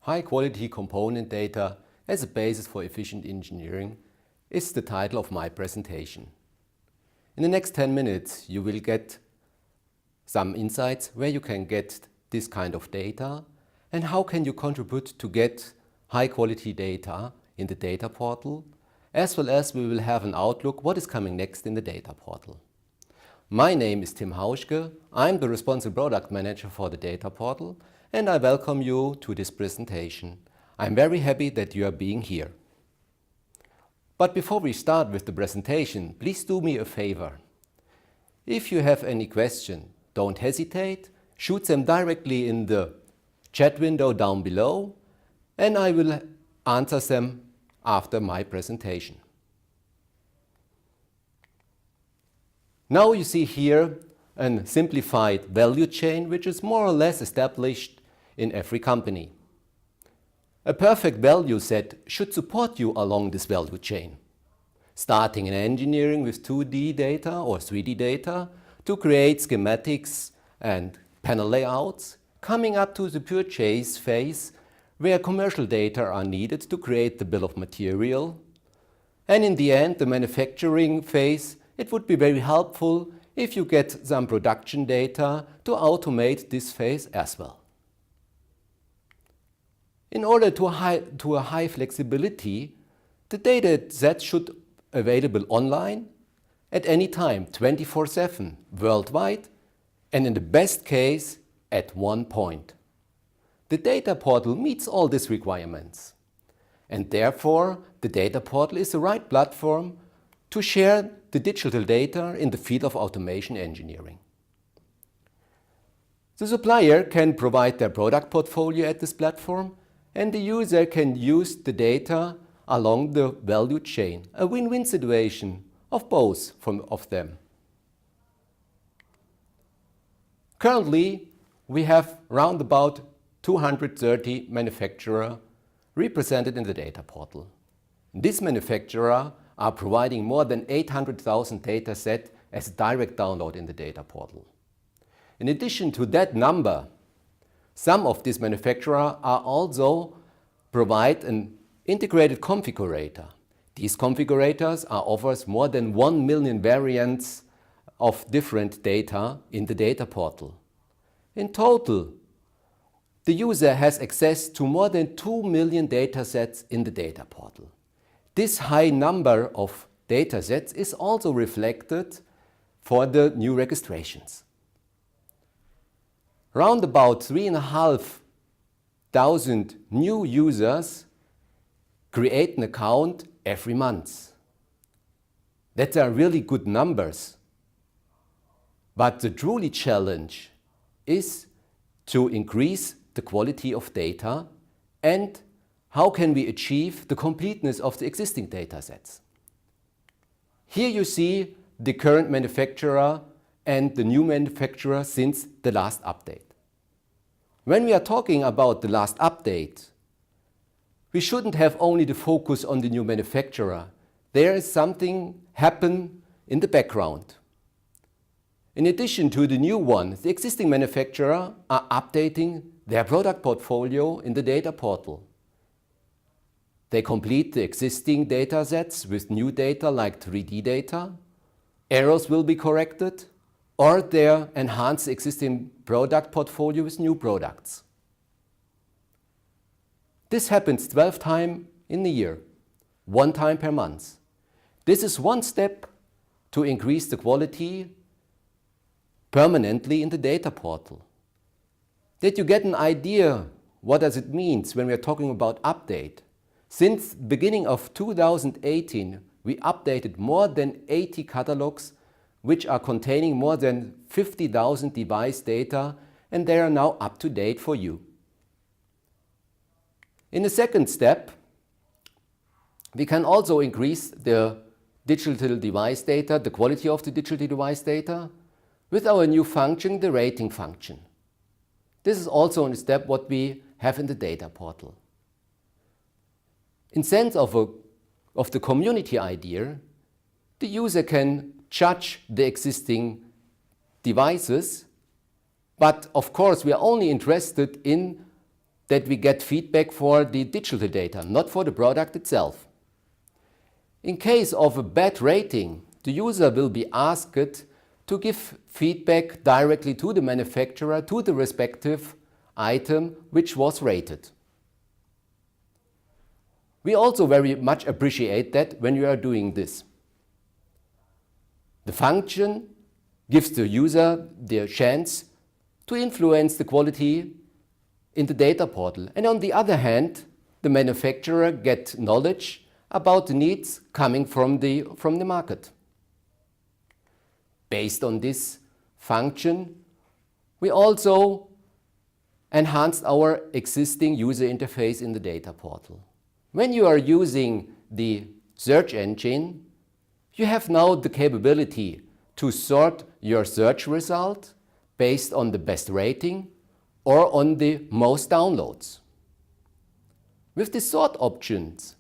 High-quality component data as a basis for efficient engineering is the title of my presentation. In the next 10 minutes, you will get some insights where you can get this kind of data and how can you contribute to get high-quality data in the data portal, as well as we will have an outlook what is coming next in the data portal. My name is Timm Hauschke. I'm the responsible product manager for the data portal, and I welcome you to this presentation. I'm very happy that you are being here. But before we start with the presentation, please do me a favor. If you have any question, don't hesitate, shoot them directly in the chat window down below, and I will answer them after my presentation. Now you see here a simplified value chain which is more or less established in every company. A perfect value set should support you along this value chain, starting in engineering with 2D data or 3D data to create schematics and panel layouts, coming up to the purchase phase where commercial data are needed to create the bill of material. And in the end, the manufacturing phase, it would be very helpful if you get some production data to automate this phase as well. In order to a high flexibility, the data set should be available online at any time, 24/7, worldwide, and in the best case, at one point. The data portal meets all these requirements, and therefore the data portal is the right platform to share the digital data in the field of automation engineering. The supplier can provide their product portfolio at this platform, and the user can use the data along the value chain, a win-win situation of both of them. Currently, we have around about 230 manufacturers represented in the data portal. These manufacturers are providing more than 800,000 data sets as direct download in the data portal. In addition to that number, some of these manufacturers are also provide an integrated configurator. These configurators offers more than 1 million variants of different data in the data portal. In total, the user has access to more than 2 million data sets in the data portal. This high number of data sets is also reflected for the new registrations. Around about 3,500 new users create an account every month. That are really good numbers. But the truly challenge is to increase the quality of data and how can we achieve the completeness of the existing data sets. Here you see the current manufacturer and the new manufacturer since the last update. When we are talking about the last update, we shouldn't have only the focus on the new manufacturer. There is something happen in the background. In addition to the new one, the existing manufacturer are updating their product portfolio in the data portal. They complete the existing data sets with new data like 3D data. Errors will be corrected, or they enhance the existing product portfolio with new products. This happens 12 times in a year, 1 time per month. This is one step to increase the quality permanently in the data portal. That you get an idea what does it mean when we are talking about update. Since the beginning of 2018, we updated more than 80 catalogs which are containing more than 50,000 device data, and they are now up to date for you. In the second step, we can also increase the digital device data, the quality of the digital device data, with our new function, the rating function. This is also a step what we have in the data portal. In sense of the community idea, the user can judge the existing devices, but of course we are only interested in that we get feedback for the digital data, not for the product itself. In case of a bad rating, the user will be asked to give feedback directly to the manufacturer, to the respective item which was rated. We also very much appreciate that when you are doing this. The function gives the user the chance to influence the quality in the data portal. And on the other hand, the manufacturer gets knowledge about the needs coming from the market. Based on this function, we also enhanced our existing user interface in the data portal. When you are using the search engine, you have now the capability to sort your search result based on the best rating or on the most downloads. With the sort options,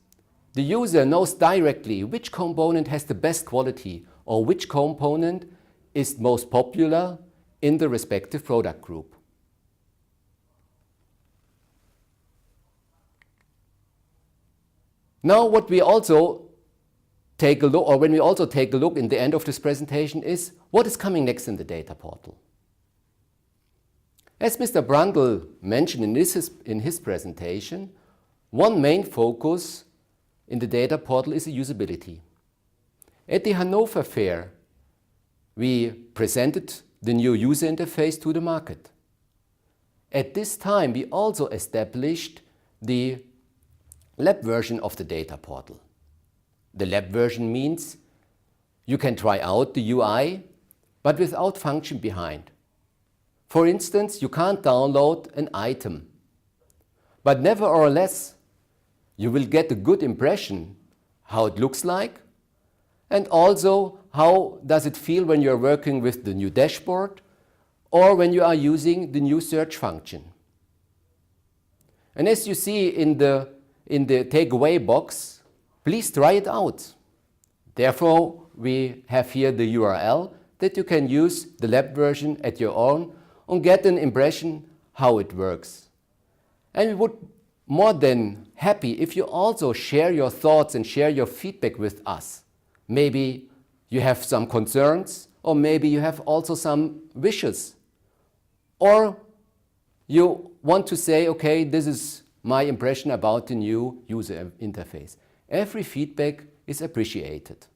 the user knows directly which component has the best quality or which component is most popular in the respective product group. Now what we also take a look, or when we also take a look in the end of this presentation, is what is coming next in the data portal. As Mr. Brundle mentioned in his presentation, one main focus in the data portal is the usability. At the Hannover Fair, we presented the new user interface to the market. At this time, we also established the lab version of the data portal. The lab version means you can try out the UI, but without function behind. For instance, you can't download an item, but nevertheless, you will get a good impression how it looks like, and also how does it feel when you're working with the new dashboard or when you are using the new search function. And as you see in the takeaway box, please try it out. Therefore, we have here the URL that you can use the lab version at your own and get an impression how it works. And we would more than happy if you also share your thoughts and share your feedback with us. Maybe you have some concerns, or maybe you have also some wishes. Or you want to say, okay, this is my impression about the new user interface. Every feedback is appreciated.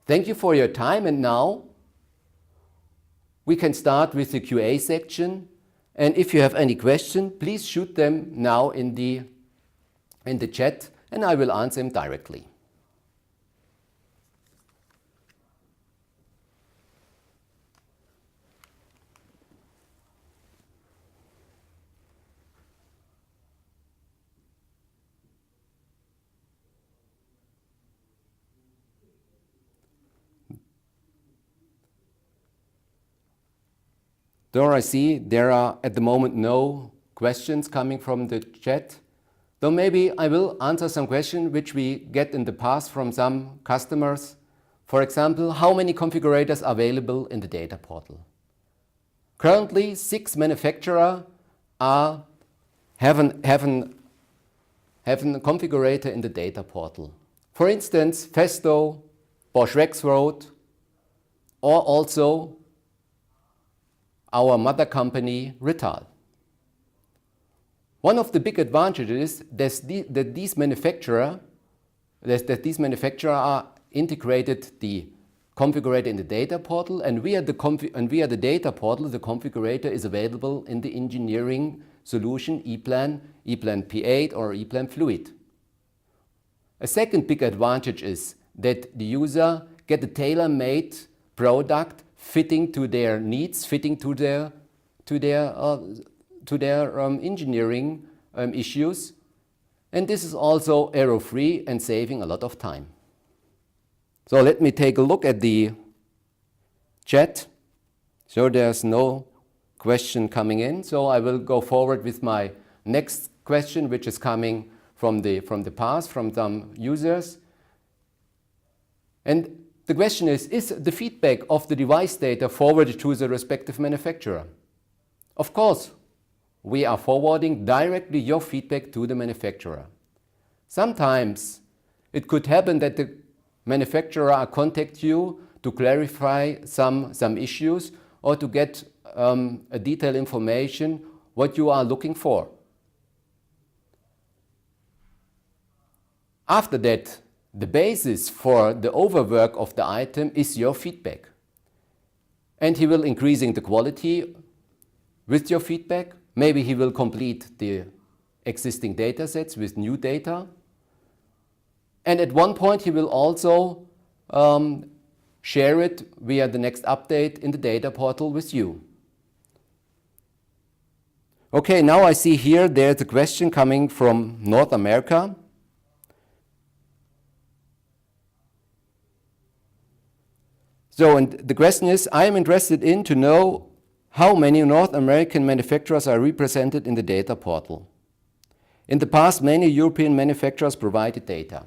Thank you for your time, and now we can start with the QA section. And if you have any question, please shoot them now in the chat, and I will answer them directly. Though I see there are at the moment no questions coming from the chat, though maybe I will answer some questions which we get in the past from some customers. For example, how many configurators are available in the data portal? Currently, 6 manufacturers have a configurator in the data portal. For instance, Festo, Bosch Rexroth, or also our mother company, Rital. One of the big advantages is that these manufacturers are integrated the configurator in the data portal, and via the data portal, the configurator is available in the engineering solution ePlan P8 or ePlan Fluid. A second big advantage is that the user get a tailor-made product fitting to their needs, fitting to their engineering issues, and this is also error-free and saving a lot of time. So let me take a look at the chat. So there's no question coming in, so I will go forward with my next question, which is coming from the past, from some users. And the question is the feedback of the device data forwarded to the respective manufacturer? Of course, we are forwarding directly your feedback to the manufacturer. Sometimes it could happen that the manufacturer contacts you to clarify some issues or to get a detailed information what you are looking for. After that, the basis for the overwork of the item is your feedback. And he will increasing the quality with your feedback. Maybe he will complete the existing data sets with new data. And at one point he will also share it via the next update in the data portal with you. Okay, now I see here there's a question coming from North America. So, and the question is, I am interested in to know how many North American manufacturers are represented in the data portal. In the past, many European manufacturers provided data.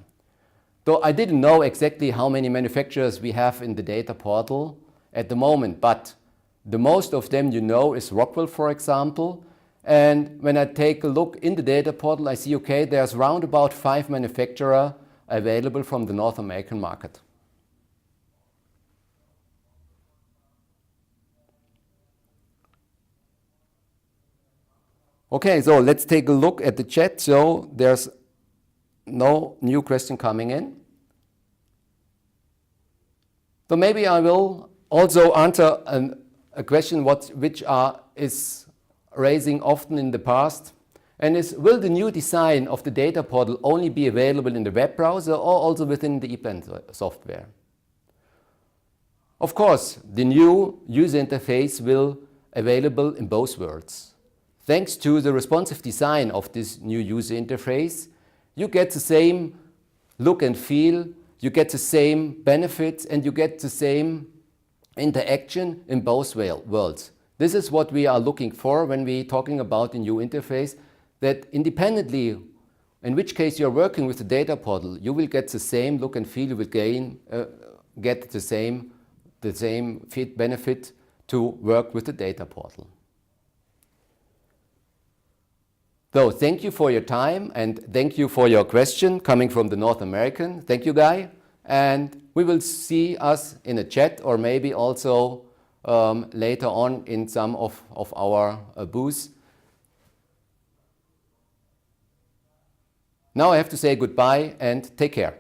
Though I didn't know exactly how many manufacturers we have in the data portal at the moment, but the most of them you know is Rockwell, for example. And when I take a look in the data portal, I see, okay, there's round about 5 manufacturers available from the North American market. Okay, so let's take a look at the chat. So there's no new question coming in. So maybe I will also answer a question which is raising often in the past, and is, will the new design of the data portal only be available in the web browser or also within the EPAN software? Of course, the new user interface will be available in both worlds. Thanks to the responsive design of this new user interface, you get the same look and feel, you get the same benefits, and you get the same interaction in both worlds. This is what we are looking for when we're talking about the new interface, that independently, in which case you're working with the data portal, you will get the same look and feel, you will get the same benefit to work with the data portal. So thank you for your time and thank you for your question coming from the North American. Thank you, Guy. And we will see us in a chat or maybe also later on in some of our booths. Now I have to say goodbye and take care.